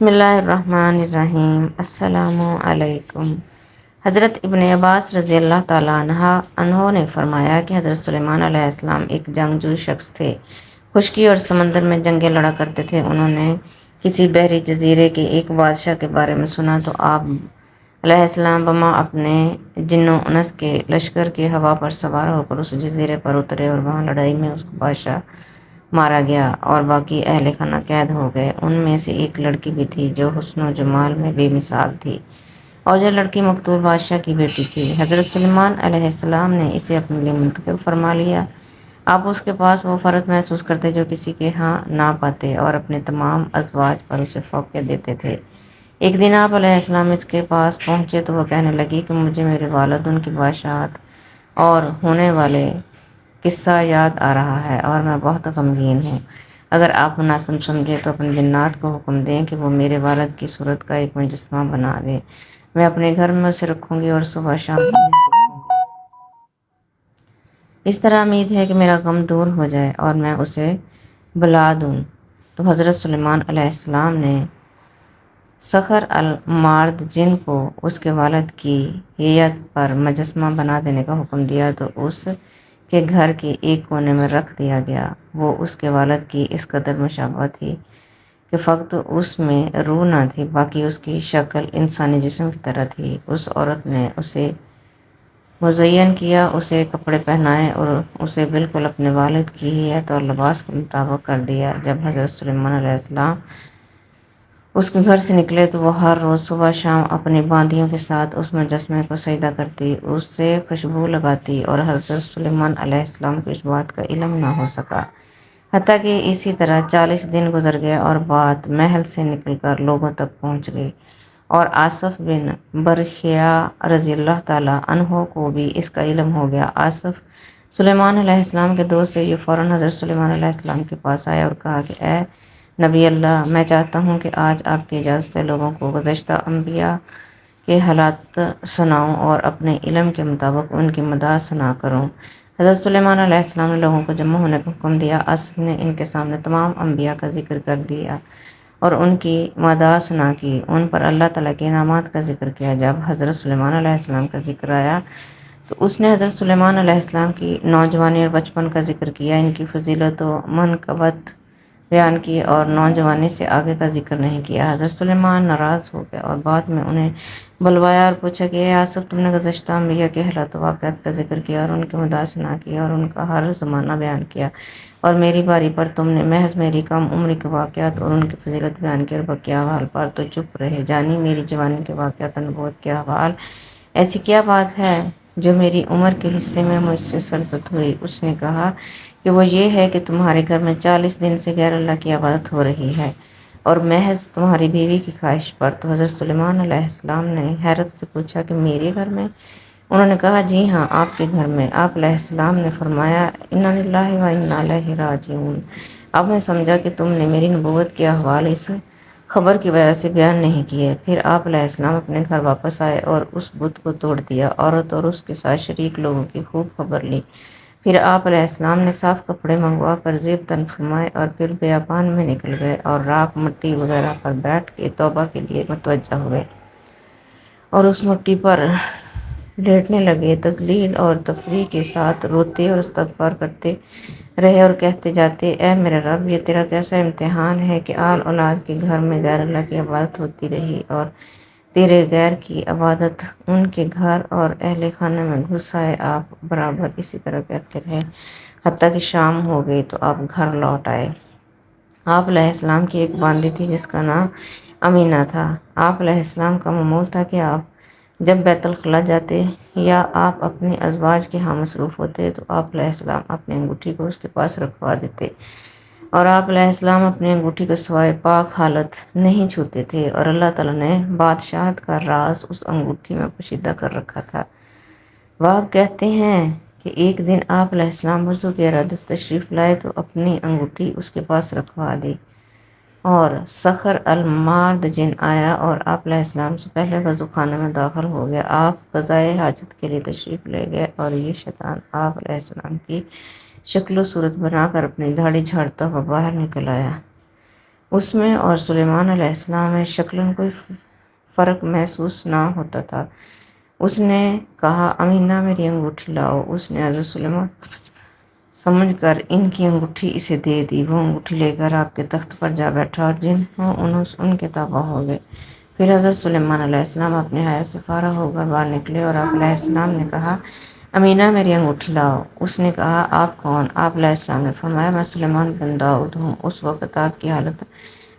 بسم اللہ الرحمن الرحیم۔ السلام علیکم۔ حضرت ابن عباس رضی اللہ تعالیٰ عنہ نے فرمایا کہ حضرت سلیمان علیہ السلام ایک جنگجو شخص تھے، خشکی اور سمندر میں جنگیں لڑا کرتے تھے۔ انہوں نے کسی بحری جزیرے کے ایک بادشاہ کے بارے میں سنا تو آپ علیہ السلام بما اپنے جن و انس کے لشکر کے ہوا پر سوار ہو کر اس جزیرے پر اترے، اور وہاں لڑائی میں اس بادشاہ مارا گیا اور باقی اہل خانہ قید ہو گئے۔ ان میں سے ایک لڑکی بھی تھی جو حسن و جمال میں بے مثال تھی، اور جو لڑکی مقتول بادشاہ کی بیٹی تھی۔ حضرت سلیمان علیہ السلام نے اسے اپنے لیے منتخب فرما لیا۔ آپ اس کے پاس وہ فرض محسوس کرتے جو کسی کے ہاں نہ پاتے، اور اپنے تمام ازواج پر اسے فوقیت دیتے تھے۔ ایک دن آپ علیہ السلام اس کے پاس پہنچے تو وہ کہنے لگی کہ مجھے میرے والد، ان کی بادشاہت اور ہونے والے قصہ یاد آ رہا ہے، اور میں بہت غمگین ہوں۔ اگر آپ مناسب سمجھیں تو اپنے جنات کو حکم دیں کہ وہ میرے والد کی صورت کا ایک مجسمہ بنا دیں۔ میں اپنے گھر میں اسے رکھوں گی اور صبح شام انہیں دیکھوں گی۔ اس طرح امید ہے کہ میرا غم دور ہو جائے اور میں اسے بلا دوں۔ تو حضرت سلیمان علیہ السلام نے صخر المارد جن کو اس کے والد کی ہیئت پر مجسمہ بنا دینے کا حکم دیا، تو اس کے گھر کے ایک کونے میں رکھ دیا گیا۔ وہ اس کے والد کی اس قدر مشابہ تھی کہ فقط اس میں روح نہ تھی، باقی اس کی شکل انسانی جسم کی طرح تھی۔ اس عورت نے اسے مزین کیا، اسے کپڑے پہنائے اور اسے بالکل اپنے والد کی ہیئت اور لباس کے مطابق کر دیا۔ جب حضرت سلیمان علیہ السلام اس کے گھر سے نکلے تو وہ ہر روز صبح شام اپنی باندیوں کے ساتھ اس مجسمے کو سجدہ کرتی، اسے خوشبو لگاتی، اور حضرت سلیمان علیہ السلام کو اس بات کا علم نہ ہو سکا، حتیٰ کہ اسی طرح 40 دن گزر گئے اور بات محل سے نکل کر لوگوں تک پہنچ گئی، اور آصف بن برخیا رضی اللہ تعالیٰ عنہ کو بھی اس کا علم ہو گیا۔ آصف سلیمان علیہ السلام کے دوست تھے، جو فوراً حضرت سلیمان علیہ السلام کے پاس آئے اور کہا کہ اے نبی اللہ، میں چاہتا ہوں کہ آج آپ کی اجازت سے لوگوں کو گزشتہ انبیاء کے حالات سناؤں اور اپنے علم کے مطابق ان کی مداح ثنا کروں۔ حضرت سلیمان علیہ السلام نے لوگوں کو جمع ہونے کا حکم دیا۔ آصف نے ان کے سامنے تمام انبیاء کا ذکر کر دیا اور ان کی مداح ثنا کی، ان پر اللہ تعالیٰ کے انعامات کا ذکر کیا۔ جب حضرت سلیمان علیہ السلام کا ذکر آیا تو اس نے حضرت سلیمان علیہ السلام کی نوجوانی اور بچپن کا ذکر کیا، ان کی فضیلت و منقبت بیان کی، اور نوجوانی سے آگے کا ذکر نہیں کیا۔ حضرت سلیمان ناراض ہو گئے اور بعد میں انہیں بلوایا اور پوچھا کہ اے آصف، تم نے گزشتہ انبیاء کے حالات و واقعات کا ذکر کیا اور ان کی مداح ثنا کی اور ان کا ہر زمانہ بیان کیا، اور میری باری پر تم نے محض میری کم عمری کے واقعات اور ان کی فضیلت بیان کی، اور بقیہ احوال پر تو چپ رہے، جانی میری جوانی کے واقعات اور نبوت کے احوال۔ ایسی کیا بات ہے جو میری عمر کے حصے میں مجھ سے سرزد ہوئی؟ اس نے کہا کہ وہ یہ ہے کہ تمہارے گھر میں 40 دن سے غیر اللہ کی عبادت ہو رہی ہے، اور محض تمہاری بیوی کی خواہش پر۔ تو حضرت سلیمان علیہ السلام نے حیرت سے پوچھا کہ میرے گھر میں؟ انہوں نے کہا جی ہاں، آپ کے گھر میں۔ آپ علیہ السلام نے فرمایا انا للہ و انا الیہ راجعون۔ اب میں سمجھا کہ تم نے میری نبوت کے احوال اس خبر کی وجہ سے بیان نہیں کیے۔ پھر آپ علیہ السلام اپنے گھر واپس آئے اور اس بت کو توڑ دیا، عورت اور اس کے ساتھ شریک لوگوں کی خوب خبر لی۔ پھر آپ علیہ السلام نے صاف کپڑے منگوا کر زیب تن فرمائے اور پھر بیابان میں نکل گئے اور راکھ مٹی وغیرہ پر بیٹھ کے توبہ کے لیے متوجہ ہوئے اور اس مٹی پر لیٹنے لگے، تذلیل اور تفریح کے ساتھ روتے اور استغفار کرتے رہے اور کہتے جاتے اے میرے رب، یہ تیرا کیسا امتحان ہے کہ آل اولاد کے گھر میں غیر اللہ کی عبادت ہوتی رہی، اور تیرے غیر کی عبادت ان کے گھر اور اہل خانہ میں گھس آئے۔ آپ برابر اسی طرح کہتے رہے حتیٰ کہ شام ہو گئی تو آپ گھر لوٹ آئے۔ آپ علیہ السلام کی ایک باندی تھی جس کا نام امینہ تھا۔ آپ علیہ السلام کا معمول تھا کہ آپ جب بیت الخلاء جاتے یا آپ اپنی ازواج کے ہاں مصروف ہوتے تو آپ علیہ السلام اپنی انگوٹھی کو اس کے پاس رکھوا دیتے، اور آپ علیہ السلام اپنی انگوٹھی کو سوائے پاک حالت نہیں چھوتے تھے، اور اللہ تعالیٰ نے بادشاہت کا راز اس انگوٹھی میں پوشیدہ کر رکھا تھا۔ وہاں کہتے ہیں کہ ایک دن آپ علیہ السلام وضو کے ارادے سے تشریف لائے تو اپنی انگوٹھی اس کے پاس رکھوا دی، اور صخر المارد جن آیا اور آپ علیہ السلام سے پہلے وضو خانے میں داخل ہو گیا۔ آپ قضائے حاجت کے لیے تشریف لے گئے اور یہ شیطان آپ علیہ السلام کی شکل و صورت بنا کر اپنی داڑھی جھاڑتا ہوا باہر نکل آیا۔ اس میں اور سلیمان علیہ السلام میں شکلاً کوئی فرق محسوس نہ ہوتا تھا۔ اس نے کہا امینہ میری انگوٹھی لاؤ۔ اس نے حضرت سلیمان سمجھ کر ان کی انگوٹھی اسے دے دی۔ وہ انگوٹھی لے کر آپ کے تخت پر جا بیٹھا اور ان کے تابع ہو گئے۔ پھر حضرت سلیمان علیہ السلام اپنے حیا سے فارغ ہو کر باہر نکلے اور آپ علیہ السلام نے کہا امینہ میری انگوٹھی لاؤ۔ اس نے کہا آپ کون؟ آپ علیہ السلام نے فرمایا میں سلیمان بن داؤد ہوں۔ اس وقت آپ کی حالت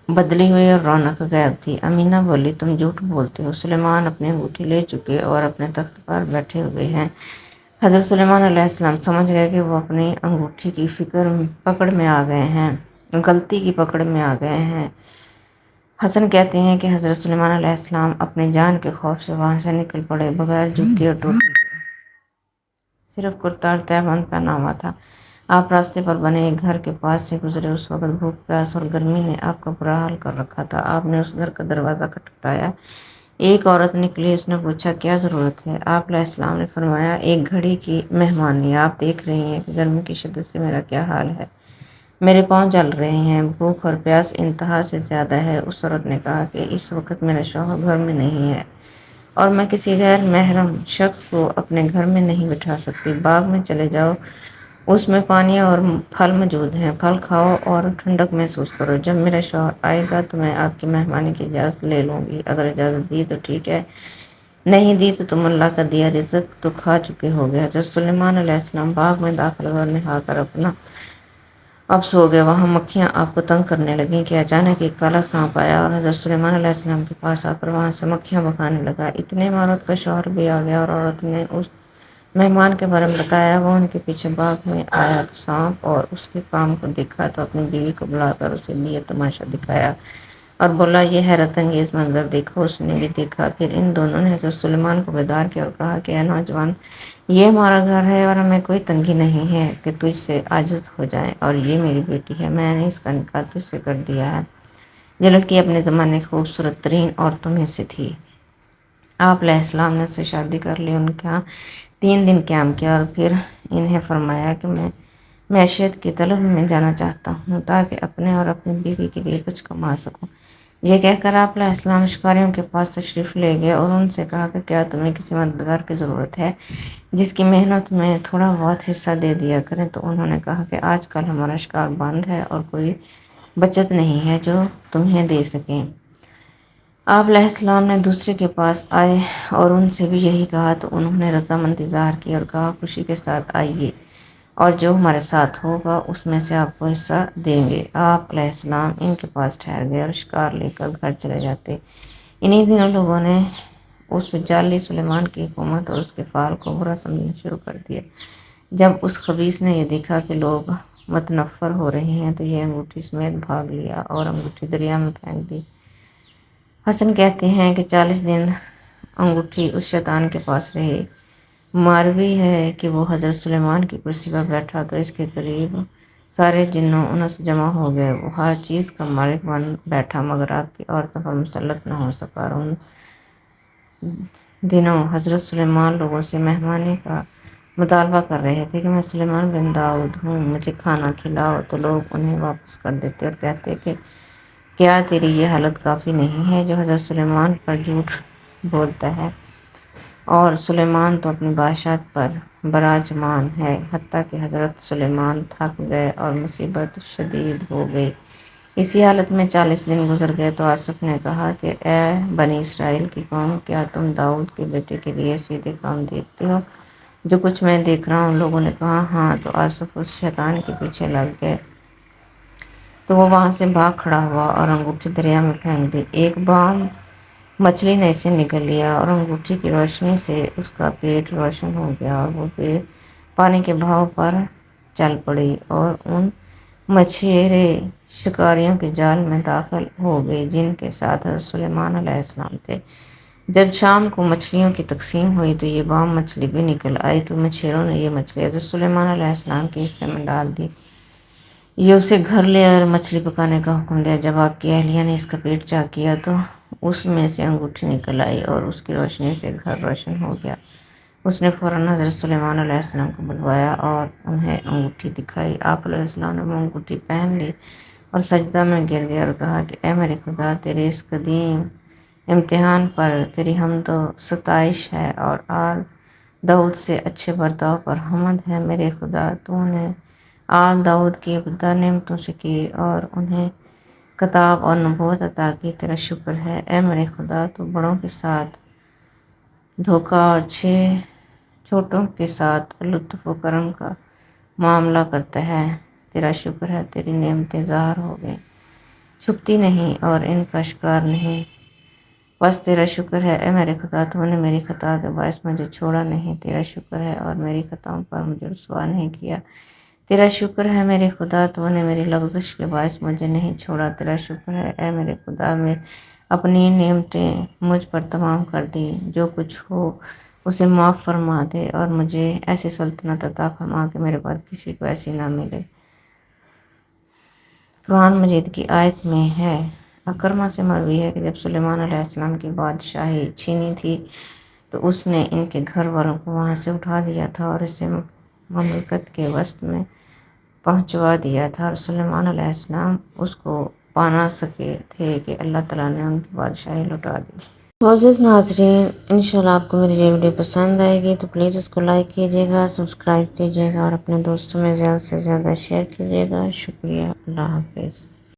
بدلی ہوئی اور رونق غائب تھی۔ امینہ بولی تم جھوٹ بولتے ہو، سلیمان اپنی انگوٹھی لے چکے اور اپنے تخت پر بیٹھے ہوئے ہیں۔ حضرت سلیمان علیہ السلام سمجھ گئے کہ وہ اپنی انگوٹھی کی پکڑ میں آ گئے ہیں، غلطی کی پکڑ میں آ گئے ہیں۔ حسن کہتے ہیں کہ حضرت سلیمان علیہ السلام اپنی جان کے خوف سے وہاں سے نکل پڑے، بغیر جوتی اور ٹوپی کے، صرف کرتا اور تہبند پہنا ہوا تھا۔ آپ راستے پر بنے ایک گھر کے پاس سے گزرے۔ اس وقت بھوک، پیاس اور گرمی نے آپ کا برا حال کر رکھا تھا۔ آپ نے اس گھر کا دروازہ کھٹکھٹایا۔ ایک عورت نکلی۔ اس نے پوچھا کیا ضرورت ہے؟ آپ علیہ السلام نے فرمایا ایک گھڑی کی مہمانی۔ آپ دیکھ رہی ہیں کہ گرمی کی شدت سے میرا کیا حال ہے، میرے پاؤں جل رہے ہیں، بھوک اور پیاس انتہا سے زیادہ ہے۔ اس عورت نے کہا کہ اس وقت میرا شوہر گھر میں نہیں ہے اور میں کسی غیر محرم شخص کو اپنے گھر میں نہیں بٹھا سکتی۔ باغ میں چلے جاؤ، اس میں پانی اور پھل موجود ہیں، پھل کھاؤ اور ٹھنڈک محسوس کرو۔ جب میرا شوہر آئے گا تو میں آپ کی مہمانی کی اجازت لے لوں گی۔ اگر اجازت دی تو ٹھیک ہے، نہیں دی تو تم اللہ کا دیا رزق تو کھا چکے ہوگے۔ حضرت سلیمان علیہ السلام باغ میں داخل ہوئے اور نہا کر اب سو گئے۔ وہاں مکھیاں آپ کو تنگ کرنے لگیں کہ اچانک ایک کالا سانپ آیا اور حضرت سلیمان علیہ السلام کے پاس آ کر وہاں سے مکھیاں بھگانے لگا۔ اتنے میں عورت کا شوہر بھی آ گیا اور عورت نے اس مہمان کے بارے میں بتایا۔ وہ ان کے پیچھے باغ میں آیا تو سانپ اور اس کے کام کو دیکھا تو اپنی بیوی کو بلا کر اسے یہ تماشا دکھایا اور بولا یہ حیرت انگیز منظر دیکھو۔ اس نے بھی دیکھا۔ پھر ان دونوں نے حضرت سلیمان کو بیدار کیا اور کہا کہ اے نوجوان، یہ ہمارا گھر ہے اور ہمیں کوئی تنگی نہیں ہے کہ تجھ سے عاجز ہو جائیں، اور یہ میری بیٹی ہے، میں نے اس کا نکاح تجھ سے کر دیا ہے۔ یہ لڑکی اپنے زمانے کی خوبصورت ترین عورتوں میں سے تھی۔ آپ علیہ السلام نے اس سے شادی کر لی، ان کے ہاں 3 دن قیام کیا اور پھر انہیں فرمایا کہ میں معیشت کی طلب میں جانا چاہتا ہوں تاکہ اپنے اور اپنی بیوی کے لیے کچھ کما سکوں۔ یہ کہہ کر آپ علیہ السلام شکاریوں کے پاس تشریف لے گئے اور ان سے کہا کہ کیا تمہیں کسی مددگار کی ضرورت ہے جس کی محنت میں تھوڑا بہت حصہ دے دیا کریں؟ تو انہوں نے کہا کہ آج کل ہمارا شکار بند ہے اور کوئی بچت نہیں ہے جو تمہیں دے سکیں۔ آپ علیہ السلام نے دوسرے کے پاس آئے اور ان سے بھی یہی کہا تو انہوں نے رضامندی ظاہر کی اور کہا خوشی کے ساتھ آئیے اور جو ہمارے ساتھ ہوگا اس میں سے آپ کو حصہ دیں گے۔ آپ علیہ السلام ان کے پاس ٹھہر گئے اور شکار لے کر گھر چلے جاتے۔ انہی دنوں لوگوں نے اس جعلی سلیمان کی حکومت اور اس کے فعل کو برا سمجھنا شروع کر دیا۔ جب اس خبیث نے یہ دیکھا کہ لوگ متنفر ہو رہے ہیں تو یہ انگوٹھی سمیت بھاگ لیا اور انگوٹھی دریا میں پھینک دی۔ حسن کہتے ہیں کہ 40 دن انگوٹھی اس شیطان کے پاس رہی۔ مروی ہے کہ وہ حضرت سلیمان کی کرسی پر بیٹھا تو اس کے قریب سارے جن و انس جمع ہو گئے۔ وہ ہر چیز کا مالک بن بیٹھا مگر آپ کی عورتوں پر مسلط نہ ہو سکا۔ اور ان دنوں حضرت سلیمان لوگوں سے مہمانی کا مطالبہ کر رہے تھے کہ میں سلیمان بن داؤد ہوں، مجھے کھانا کھلاؤ، تو لوگ انہیں واپس کر دیتے اور کہتے کہ کیا تیری یہ حالت کافی نہیں ہے جو حضرت سلیمان پر جھوٹ بولتا ہے؟ اور سلیمان تو اپنی بادشاہت پر براجمان ہے۔ حتیٰ کہ حضرت سلیمان تھک گئے اور مصیبت شدید ہو گئی۔ اسی حالت میں 40 دن گزر گئے تو آصف نے کہا کہ اے بنی اسرائیل کی قوم، کیا تم داؤد کے بیٹے کے لیے سیدھے کام دیکھتے ہو جو کچھ میں دیکھ رہا ہوں؟ لوگوں نے کہا ہاں۔ تو آصف اس شیطان کے پیچھے لگ گئے تو وہ وہاں سے بھاگ کھڑا ہوا اور انگوٹھی دریا میں پھینک دی۔ ایک بام مچھلی نے اسے نگل لیا اور انگوٹھی کی روشنی سے اس کا پیٹ روشن ہو گیا اور وہ پانی کے بہاؤ پر چل پڑی اور ان مچھیرے شکاریوں کے جال میں داخل ہو گئی جن کے ساتھ حضرت سلیمان علیہ السلام تھے۔ جب شام کو مچھلیوں کی تقسیم ہوئی تو یہ بام مچھلی بھی نکل آئی تو مچھیروں نے یہ مچھلی حضرت سلیمان علیہ السلام کے حصے میں ڈال دی۔ یہ اسے گھر لے آئے اور مچھلی پکانے کا حکم دیا۔ جب آپ کی اہلیہ نے اس کا پیٹ چاک کیا تو اس میں سے انگوٹھی نکل آئی اور اس کی روشنی سے گھر روشن ہو گیا۔ اس نے فوراً حضرت سلیمان علیہ السلام کو بلوایا اور انہیں انگوٹھی دکھائی۔ آپ علیہ السلام نے وہ انگوٹھی پہن لی اور سجدہ میں گر گیا اور کہا کہ اے میرے خدا، تیرے اس قدیم امتحان پر تیری حمد و ستائش ہے اور آل داؤد سے اچھے برتاؤ پر حمد ہے۔ میرے خدا، تو نے آل داؤد کی ابتدا نعمتوں سے کی اور انہیں کتاب اور نبوت عطا کی، تیرا شکر ہے۔ اے میرے خدا، تو بڑوں کے ساتھ دھوکہ اور چھوٹوں کے ساتھ لطف و کرم کا معاملہ کرتا ہے، تیرا شکر ہے۔ تیری نعمتیں ظاہر ہو گئیں، چھپتی نہیں اور ان کا اشکار نہیں، بس تیرا شکر ہے۔ اے میرے خدا، تو نے میری خطا کے باعث مجھے چھوڑا نہیں، تیرا شکر ہے، اور میری خطاؤں پر مجھے رسوا نہیں کیا، تیرا شکر ہے۔ میرے خدا، تو نے میری لغزش کے باعث مجھے نہیں چھوڑا، تیرا شکر ہے۔ اے میرے خدا، میں اپنی نعمتیں مجھ پر تمام کر دی، جو کچھ ہو اسے معاف فرما دے اور مجھے ایسی سلطنت عطا فرما کہ میرے بعد کسی کو ایسی نہ ملے۔ قرآن مجید کی آیت میں ہے، اکرمہ سے مروی ہے کہ جب سلیمان علیہ السلام کی بادشاہی چھینی تھی تو اس نے ان کے گھر والوں کو وہاں سے اٹھا دیا تھا اور اسے مملکت کے وسط میں پہنچوا دیا تھا، اور سلیمان علیہ السلام اس کو پا نہ سکے تھے کہ اللہ تعالیٰ نے ان کی بادشاہی لوٹا دی۔ معزز ناظرین، انشاءاللہ آپ کو میری یہ ویڈیو پسند آئے گی تو پلیز اس کو لائک کیجیے گا، سبسکرائب کیجیے گا اور اپنے دوستوں میں زیادہ سے زیادہ شیئر کیجیے گا۔ شکریہ، اللہ حافظ۔